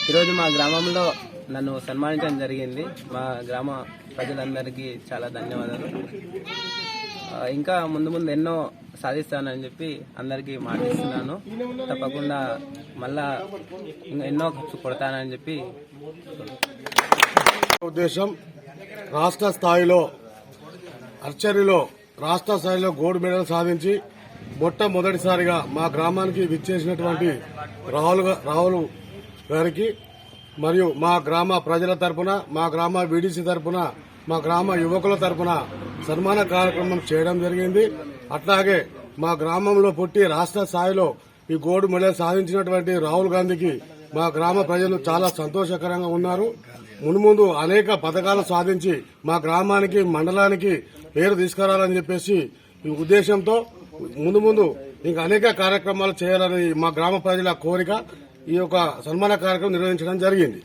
ఈరోజు మా గ్రామంలో నన్ను సన్మానించడం జరిగింది. మా గ్రామ ప్రజలందరికీ చాలా ధన్యవాదాలు. ఇంకా ముందు ముందు ఎన్నో సాధిస్తానని చెప్పి అందరికీ మాటిస్తున్నాను. తప్పకుండా మళ్ళా ఎన్నో కప్స్ కొడతానని చెప్పి ఉద్దేశం రాష్ట్ర స్థాయిలో ఆర్చరీలో రాష్ట్ర స్థాయిలో గోల్డ్ మెడల్ సాధించి మొట్టమొదటిసారిగా మా గ్రామానికి విచ్చేసినటువంటి రాహుల్ గారికి మరియు మా గ్రామ ప్రజల తరపున, మా గ్రామ వీడీసీ తరపున, మా గ్రామ యువకుల తరపున సన్మాన కార్యక్రమం చేయడం జరిగింది. అట్లాగే మా గ్రామంలో పుట్టి రాష్ట్ర స్థాయిలో ఈ గోల్డ్ మెడల్ సాధించినటువంటి రాహుల్ గాంధీకి మా గ్రామ ప్రజలు చాలా సంతోషకరంగా ఉన్నారు. మున్ముందు అనేక పథకాలు సాధించి మా గ్రామానికి, మండలానికి పేరు తీసుకురావాలని చెప్పేసి ఈ ఉద్దేశంతో ముందు ఇంకా అనేక కార్యక్రమాలు చేయాలని మా గ్రామ ప్రజల కోరిక ఈ యొక్క సన్మాన కార్యక్రమం నిర్వహించడం జరిగింది.